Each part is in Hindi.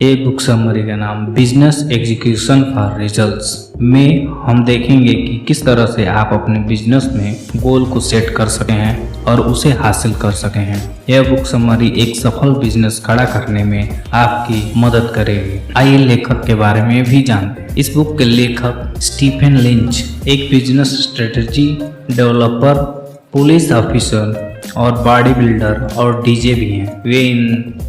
एक बुक समरी का नाम बिजनेस एग्जीक्यूशन फॉर रिजल्ट्स में हम देखेंगे कि किस तरह से आप अपने बिजनेस में गोल को सेट कर सके हैं और उसे हासिल कर सके हैं। यह बुक समरी एक सफल बिजनेस खड़ा करने में आपकी मदद करेगी। आइए लेखक के बारे में भी जानते हैं। इस बुक के लेखक स्टीफन लिंच एक business strategy developer, police officer और बॉडी बिल्डर और डीजे भी हैं।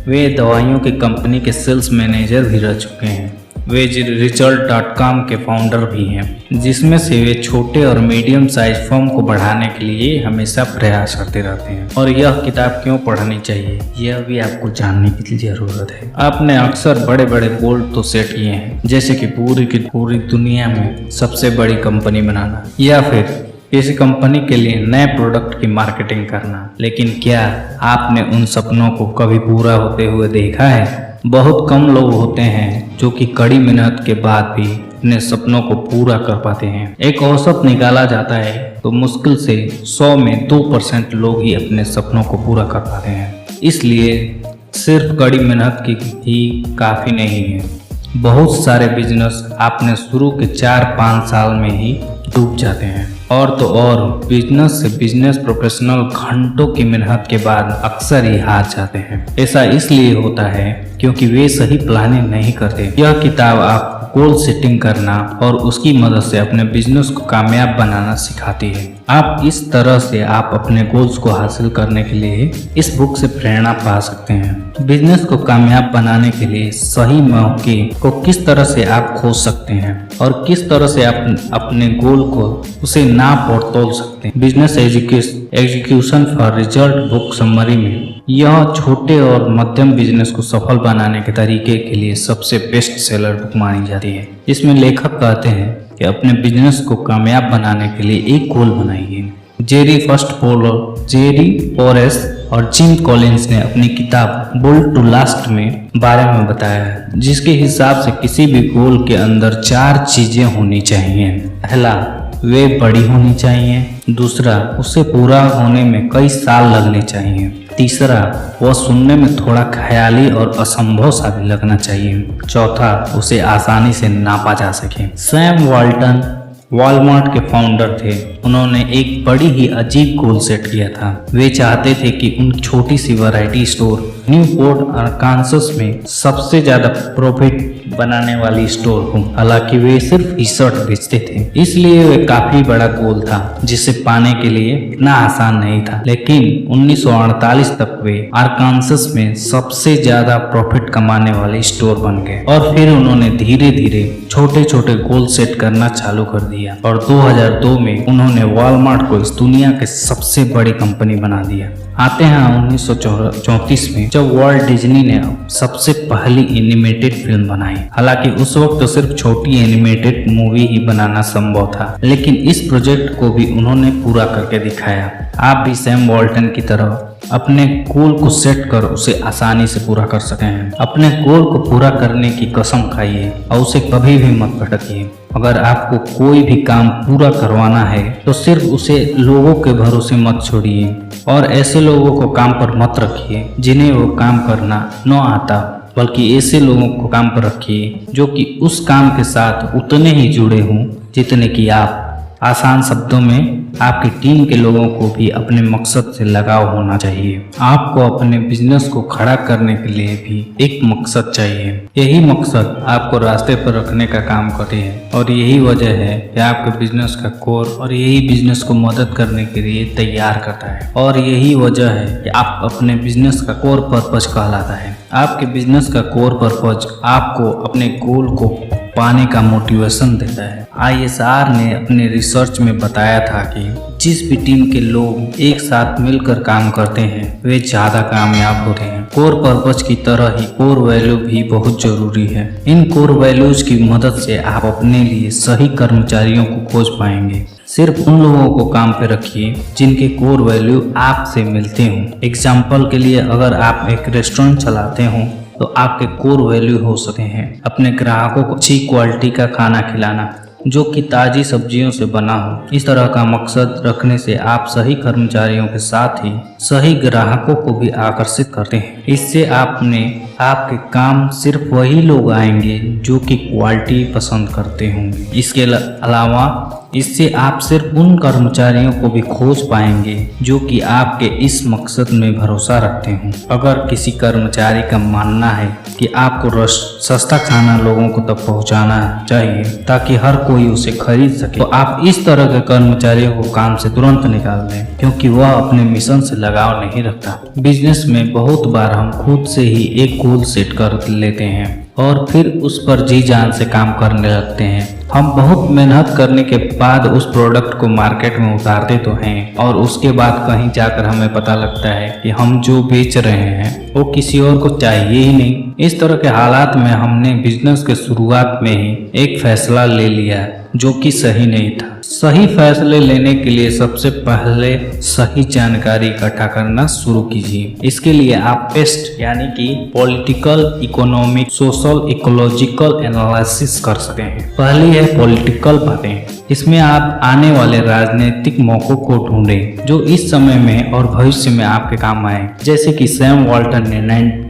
वे दवाइयों की कंपनी के सेल्स मैनेजर भी रह चुके हैं। वे रिजल्ट.com के फाउंडर भी हैं, जिसमें से वे छोटे और मीडियम साइज फर्म को बढ़ाने के लिए हमेशा प्रयास करते रहते हैं। और यह किताब क्यों पढ़नी चाहिए, यह भी आपको जानने की जरूरत है। आपने अक्सर बड़े बड़े गोल तो सेट किए हैं, जैसे कि पूरी की पूरी दुनिया में सबसे बड़ी कंपनी बनाना या फिर किसी कंपनी के लिए नए प्रोडक्ट की मार्केटिंग करना। लेकिन क्या आपने उन सपनों को कभी पूरा होते हुए देखा है? बहुत कम लोग होते हैं जो कि कड़ी मेहनत के बाद भी अपने सपनों को पूरा कर पाते हैं। एक औसत निकाला जाता है तो मुश्किल से 100 में 2% लोग ही अपने सपनों को पूरा कर पाते हैं। इसलिए सिर्फ कड़ी मेहनत की ही काफ़ी नहीं है। बहुत सारे बिजनेस आपने शुरू के 4-5 साल में ही डूब जाते हैं। और तो और बिजनेस से बिजनेस प्रोफेशनल घंटों की मेहनत के बाद अक्सर ही हार जाते हैं। ऐसा इसलिए होता है क्योंकि वे सही प्लानिंग नहीं करते। यह किताब आपको गोल सेटिंग करना और उसकी मदद से अपने बिजनेस को कामयाब बनाना सिखाती है। आप इस तरह से आप अपने गोल्स को हासिल करने के लिए इस बुक से प्रेरणा पा सकते हैं। बिजनेस को कामयाब बनाने के लिए सही मौके को किस तरह से आप खोज सकते हैं और किस तरह से आप अपने गोल को उसे नाप और तोल सकते हैं। Business execution for result book summary में यह छोटे और मध्यम बिजनेस को सफल बनाने के तरीके के लिए सबसे बेस्ट सेलर बुक मानी जाती है। इसमें लेखक कहते हैं कि अपने बिजनेस को कामयाब बनाने के लिए एक गोल बनाइए। जेरी फोरेस्ट और जिम कॉलिंस ने अपनी किताब बुल्ड टू लास्ट में बारे में बताया है, जिसके हिसाब से किसी भी गोल के अंदर 4 चीजें होनी चाहिए। पहला, वे बड़ी होनी चाहिए। दूसरा, उसे पूरा होने में कई साल लगने चाहिए। तीसरा, वह सुनने में थोड़ा ख्याली और असंभव सा भी लगना चाहिए। चौथा, उसे आसानी से नापा जा सके। सैम वॉल्टन वॉलमार्ट के फाउंडर थे। उन्होंने एक बड़ी ही अजीब गोल सेट किया था। वे चाहते थे कि उन छोटी सी वैरायटी स्टोर न्यूपोर्ट आर्कांसस में सबसे ज्यादा प्रॉफिट बनाने वाली स्टोर हो। हालांकि वे सिर्फ टी शर्ट बेचते थे, इसलिए वे काफी बड़ा गोल था जिसे पाने के लिए इतना आसान नहीं था। लेकिन 1948 तक वे आर्कांसस में सबसे ज्यादा प्रॉफिट कमाने वाले स्टोर बन गए। और फिर उन्होंने धीरे धीरे छोटे छोटे गोल सेट करना चालू कर दिया और 2002 में उन्होंने वॉलमार्ट को इस दुनिया के सबसे बड़ी कंपनी बना दिया। आते हैं 1934 में, जब वॉल्ट डिज्नी ने सबसे पहली एनिमेटेड फिल्म बनाई। हालांकि उस वक्त तो सिर्फ छोटी एनिमेटेड मूवी ही बनाना संभव था, लेकिन इस प्रोजेक्ट को भी उन्होंने पूरा करके दिखाया। आप भी सैम वॉल्टन की तरह अपने गोल को सेट कर उसे आसानी से पूरा कर सकते हैं। अपने गोल को पूरा करने की कसम खाइए और उसे कभी भी मत भटकिए। अगर आपको कोई भी काम पूरा करवाना है तो सिर्फ उसे लोगों के भरोसे मत छोड़िए और ऐसे लोगों को काम पर मत रखिए जिन्हें वो काम करना न आता, बल्कि ऐसे लोगों को काम पर रखिए जो कि उस काम के साथ उतने ही जुड़े हों जितने कि आप। आसान शब्दों में, आपकी टीम के लोगों को भी अपने मकसद से लगाव होना चाहिए। आपको अपने बिजनेस को खड़ा करने के लिए भी एक मकसद चाहिए। यही मकसद आपको रास्ते पर रखने का काम करती है और यही वजह है कि आपके बिजनेस का कोर और यही बिजनेस को मदद करने के लिए तैयार करता है। और यही वजह है कि आप अपने बिजनेस का कोर पर्पज कहलाता है। आपके बिजनेस का कोर पर्पज आपको अपने गोल को पाने का मोटिवेशन देता है। ISR ने अपने रिसर्च में बताया था कि जिस भी टीम के लोग एक साथ मिलकर काम करते हैं वे ज्यादा कामयाब होते हैं। कोर पर्पज की तरह ही कोर वैल्यू भी बहुत जरूरी है। इन कोर वैल्यूज की मदद से आप अपने लिए सही कर्मचारियों को खोज पाएंगे। सिर्फ उन लोगों को काम पे रखिए जिनके कोर वैल्यू आपसे मिलते हों। एग्जाम्पल के लिए, अगर आप एक रेस्टोरेंट चलाते हों तो आपके कोर वैल्यू हो सकते हैं अपने ग्राहकों को अच्छी क्वालिटी का खाना खिलाना, जो कि ताज़ी सब्जियों से बना हो। इस तरह का मकसद रखने से आप सही कर्मचारियों के साथ ही सही ग्राहकों को भी आकर्षित करते हैं। इससे आपके काम सिर्फ वही लोग आएंगे जो कि क्वालिटी पसंद करते होंगे। इसके अलावा इससे आप सिर्फ उन कर्मचारियों को भी खोज पाएंगे जो कि आपके इस मकसद में भरोसा रखते हों। अगर किसी कर्मचारी का मानना है कि आपको सस्ता खाना लोगों को तक पहुंचाना चाहिए ताकि हर कोई उसे खरीद सके, तो आप इस तरह के कर्मचारियों को काम से तुरंत निकाल दें, क्योंकि वह अपने मिशन से लगाव नहीं रखता। बिजनेस में बहुत बार हम खुद से ही एक गोल सेट कर लेते हैं और फिर उस पर जी जान से काम करने लगते हैं। हम बहुत मेहनत करने के बाद उस प्रोडक्ट को मार्केट में उतारते तो हैं और उसके बाद कहीं जाकर हमें पता लगता है कि हम जो बेच रहे हैं वो किसी और को चाहिए ही नहीं। इस तरह के हालात में हमने बिजनेस के शुरुआत में ही एक फैसला ले लिया जो कि सही नहीं था। सही फैसले लेने के लिए सबसे पहले सही जानकारी इकट्ठा करना शुरू कीजिए। इसके लिए आप पेस्ट यानी कि political, economic, social, ecological analysis कर सकते हैं। पहली है पॉलिटिकल बातें। इसमें आप आने वाले राजनीतिक मौकों को ढूंढें जो इस समय में और भविष्य में आपके काम आए, जैसे कि सैम वाल्टन ने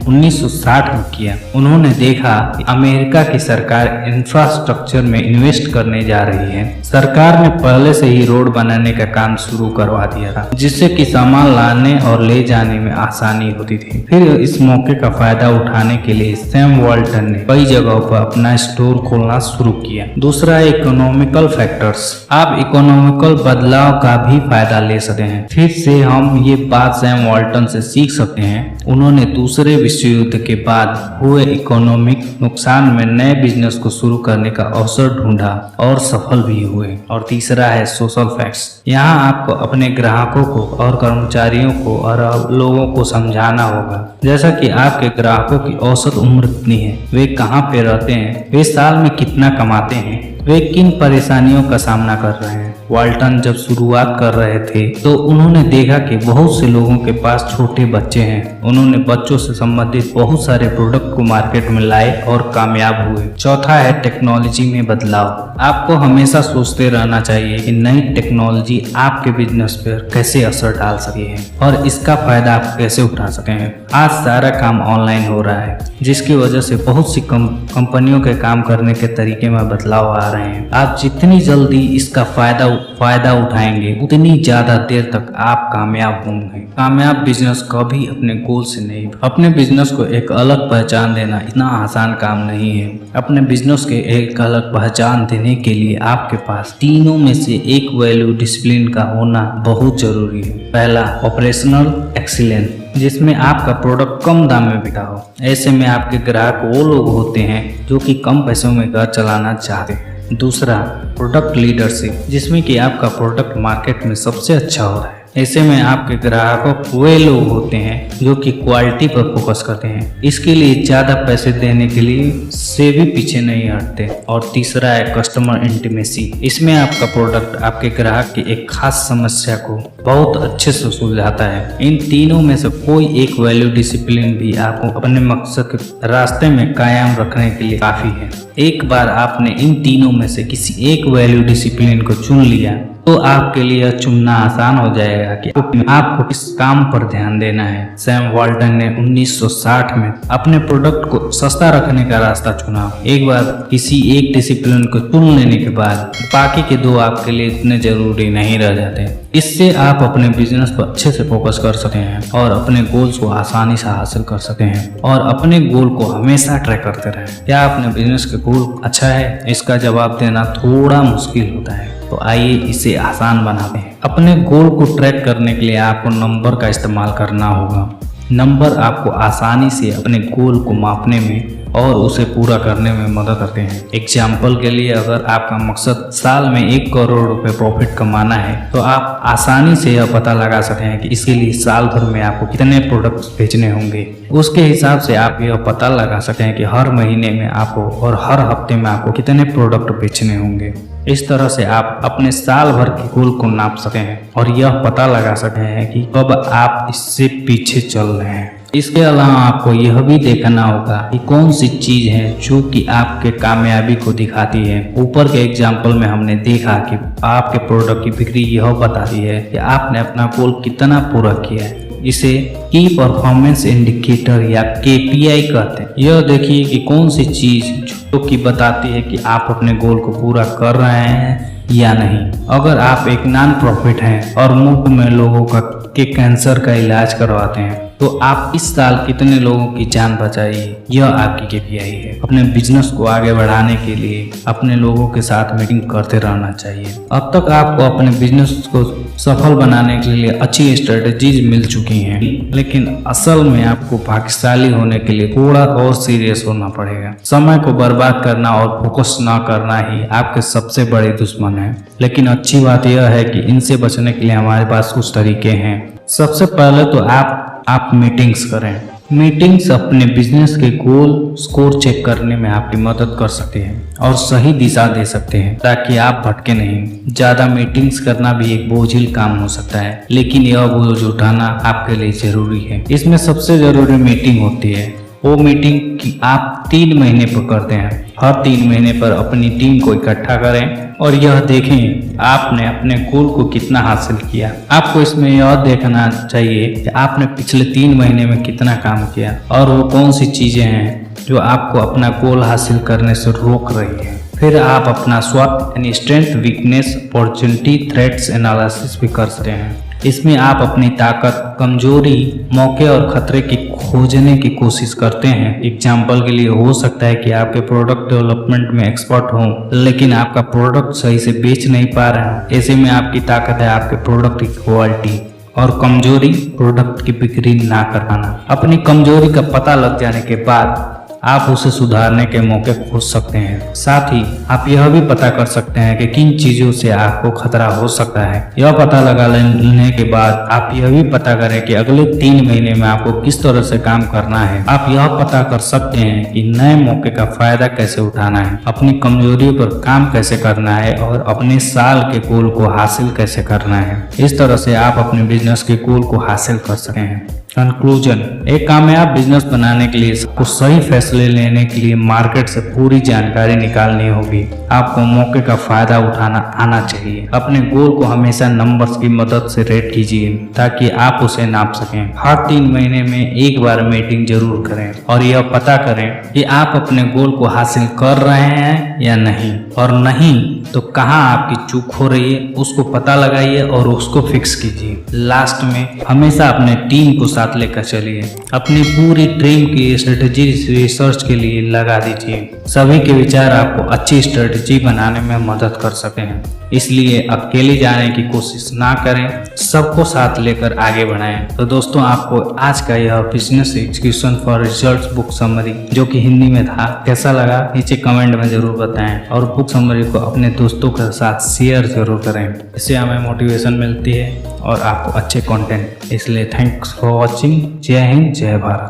1960 में किया। उन्होंने देखा कि अमेरिका की सरकार इंफ्रास्ट्रक्चर में इन्वेस्ट करने जा रही है। सरकार ने पहले से ही रोड बनाने का काम शुरू करवा दिया था, जिससे कि सामान लाने और ले जाने में आसानी होती थी। फिर इस मौके का फायदा उठाने के लिए सैम वाल्टन ने कई जगहों पर अपना स्टोर खोलना शुरू किया। दूसरा है इकोनॉमिकल फैक्टर्स। आप इकोनॉमिकल बदलाव का भी फायदा ले सकते हैं। फिर से हम ये बात सैम वाल्टन से सीख सकते हैं। उन्होंने दूसरे विश्व युद्ध के बाद हुए इकोनॉमिक नुकसान में नए बिजनेस को शुरू करने का अवसर ढूंढा और सफल भी हुए। और तीसरा है सोशल फैक्ट्स। यहाँ आपको अपने ग्राहकों को और कर्मचारियों को और लोगों को समझाना होगा, जैसा कि आपके ग्राहकों की औसत उम्र कितनी है, वे कहाँ पे रहते हैं, वे साल में कितना कमाते हैं, वे किन परेशानियों का सामना कर रहे हैं। वाल्टन जब शुरुआत कर रहे थे तो उन्होंने देखा कि बहुत से लोगों के पास छोटे बच्चे हैं। उन्होंने बच्चों से संबंधित बहुत सारे प्रोडक्ट को मार्केट में लाए और कामयाब हुए। चौथा है टेक्नोलॉजी में बदलाव। आपको हमेशा सोचते रहना चाहिए कि नई टेक्नोलॉजी आपके बिजनेस पर कैसे असर डाल सकती है और इसका फायदा आप कैसे उठा सकते हैं। आज सारा काम ऑनलाइन हो रहा है, जिसकी वजह से बहुत सी कंपनियों के काम करने के तरीके में बदलाव आ रहे हैं। आप जितनी जल्दी इसका फायदा उठाएंगे उतनी ज्यादा देर तक आप कामयाब होंगे। कामयाब बिजनेस कभी अपने गोल से नहीं। अपने बिजनेस को एक अलग पहचान देना इतना आसान काम नहीं है। अपने बिजनेस के एक अलग पहचान देने के लिए आपके पास तीनों में से एक वैल्यू डिसिप्लिन का होना बहुत जरूरी है। पहला, ऑपरेशनल एक्सीलेंस, जिसमें आपका प्रोडक्ट कम दाम में बिका हो। ऐसे में आपके ग्राहक वो लोग होते हैं जो कि कम पैसों में घर चलाना चाहते हैं। दूसरा, प्रोडक्ट लीडरशिप, जिसमें कि आपका प्रोडक्ट मार्केट में सबसे अच्छा हो रहा है। ऐसे में आपके ग्राहकों वे लोग होते हैं जो कि क्वालिटी पर फोकस करते हैं, इसके लिए ज़्यादा पैसे देने के लिए से भी पीछे नहीं हटते। और तीसरा है कस्टमर इंटीमेसी। इसमें आपका प्रोडक्ट आपके ग्राहक की एक खास समस्या को बहुत अच्छे से सुलझाता है। इन तीनों में से कोई एक वैल्यू डिसिप्लिन भी आपको अपने मकसद के रास्ते में कायम रखने के लिए काफ़ी है। एक बार आपने इन तीनों में से किसी एक वैल्यू डिसिप्लिन को चुन लिया तो आपके लिए चुनना आसान हो जाएगा कि आपको किस काम पर ध्यान देना है। सैम वाल्टन ने 1960 में अपने प्रोडक्ट को सस्ता रखने का रास्ता चुना। एक बार किसी एक डिसिप्लिन को चुन लेने के बाद बाकी के दो आपके लिए इतने जरूरी नहीं रह जाते। इससे आप अपने बिजनेस पर अच्छे से फोकस कर सकते हैं और अपने गोल्स को आसानी से हासिल कर सकते हैं और अपने गोल को हमेशा ट्रैक करते रहें। क्या अपने बिजनेस का गोल अच्छा है? इसका जवाब देना थोड़ा मुश्किल होता है, तो आइए इसे आसान बनाते हैं। अपने गोल को ट्रैक करने के लिए आपको नंबर का इस्तेमाल करना होगा। नंबर आपको आसानी से अपने गोल को मापने में और उसे पूरा करने में मदद करते हैं। एग्जाम्पल के लिए, अगर आपका मकसद साल में 1 करोड़ रुपए प्रॉफिट कमाना है तो आप आसानी से यह पता लगा सकते हैं कि इसके लिए साल भर में आपको कितने प्रोडक्ट्स बेचने होंगे। उसके हिसाब से आप यह पता लगा सकते हैं कि हर महीने में आपको और हर हफ्ते में आपको कितने प्रोडक्ट बेचने होंगे। इस तरह से आप अपने साल भर के गोल को नाप सकते हैं और यह पता लगा सकते हैं कि कब आप इससे पीछे चल रहे हैं। इसके अलावा आपको यह भी देखना होगा कि कौन सी चीज है जो कि आपके कामयाबी को दिखाती है। ऊपर के एग्जाम्पल में हमने देखा कि आपके प्रोडक्ट की बिक्री यह बताती है कि आपने अपना गोल कितना पूरा किया है। इसे की परफॉर्मेंस इंडिकेटर या KPI कहते हैं। यह देखिए कि कौन सी चीज जो कि बताती है कि आप अपने गोल को पूरा कर रहे हैं या नहीं। अगर आप एक नॉन प्रॉफिट हैं और मुफ्त में लोगों के कैंसर का इलाज करवाते हैं तो आप इस साल कितने लोगों की जान बचाइए, यह आपकी KPI है। अपने बिजनेस को आगे बढ़ाने के लिए अपने लोगों के साथ मीटिंग करते रहना चाहिए। अब तक आपको अपने बिजनेस को सफल बनाने के लिए अच्छी स्ट्रेटजीज मिल चुकी हैं, लेकिन असल में आपको भाग्यशाली होने के लिए थोड़ा और सीरियस होना पड़ेगा। समय को बर्बाद करना और फोकस न करना ही आपके सबसे बड़े दुश्मन है। लेकिन अच्छी बात यह है कि इनसे बचने के लिए हमारे पास कुछ तरीके हैं। सबसे पहले तो आप मीटिंग्स करें। मीटिंग्स अपने बिजनेस के गोल स्कोर चेक करने में आपकी मदद कर सकते हैं और सही दिशा दे सकते हैं ताकि आप भटके नहीं। ज्यादा मीटिंग्स करना भी एक बोझिल काम हो सकता है, लेकिन यह बोझ उठाना आपके लिए जरूरी है। इसमें सबसे जरूरी मीटिंग होती है वो मीटिंग कि आप 3 महीने पर करते हैं। हर 3 महीने पर अपनी टीम को इकट्ठा करें और यह देखें आपने अपने गोल को कितना हासिल किया। आपको इसमें यह देखना चाहिए कि आपने पिछले 3 महीने में कितना काम किया और वो कौन सी चीजें हैं जो आपको अपना गोल हासिल करने से रोक रही है। फिर आप अपना SWOT यानी strength, weakness, opportunity, threats analysis भी कर सकते हैं। इसमें आप अपनी ताकत, कमजोरी, मौके और खतरे की खोजने की कोशिश करते हैं। एग्जाम्पल के लिए हो सकता है कि आपके प्रोडक्ट डेवलपमेंट में एक्सपर्ट हो लेकिन आपका प्रोडक्ट सही से बेच नहीं पा रहे हैं। ऐसे में आपकी ताकत है आपके प्रोडक्ट की क्वालिटी और कमजोरी प्रोडक्ट की बिक्री ना कर पाना। अपनी कमजोरी का पता लग जाने के बाद आप उसे सुधारने के मौके खोज सकते हैं। साथ ही आप यह भी पता कर सकते हैं कि किन चीजों से आपको खतरा हो सकता है। यह पता लगा लेने के बाद आप यह भी पता करें कि अगले 3 महीने में आपको किस तरह से काम करना है। आप यह पता कर सकते हैं कि नए मौके का फायदा कैसे उठाना है, अपनी कमजोरियों पर काम कैसे करना है और अपने साल के गोल को हासिल कैसे करना है। इस तरह से आप अपने बिजनेस के गोल को हासिल कर सकते हैं। कंक्लूजन, एक कामयाब बिजनेस बनाने के लिए आपको सही फैसले लेने के लिए मार्केट से पूरी जानकारी निकालनी होगी। आपको मौके का फायदा उठाना आना चाहिए। अपने गोल को हमेशा नंबर्स की मदद से रेट कीजिए ताकि आप उसे नाप सकें। हर 3 महीने में एक बार मीटिंग जरूर करें और यह पता करें कि आप अपने गोल को हासिल कर रहे हैं या नहीं, और नहीं तो कहाँ आपकी चूक हो रही है उसको पता लगाइए और उसको फिक्स कीजिए। लास्ट में हमेशा अपने टीम को साथ लेकर चलिए। अपनी पूरी टीम की स्ट्रेटेजी रिसर्च के लिए लगा दीजिए। सभी के विचार आपको अच्छी स्ट्रेटेजी बनाने में मदद कर सकते हैं। इसलिए अकेले जाने की कोशिश ना करें, सबको साथ लेकर आगे बढ़ाएं। तो दोस्तों, आपको आज का यह business execution for results book summary जो कि हिंदी में था कैसा लगा नीचे कमेंट में जरूर बताएं और बुक समरी को अपने दोस्तों के साथ शेयर जरूर करें। इससे हमें मोटिवेशन मिलती है और आपको अच्छे कंटेंट। इसलिए थैंक्स फॉर वॉचिंग। जय हिंद, जय भारत।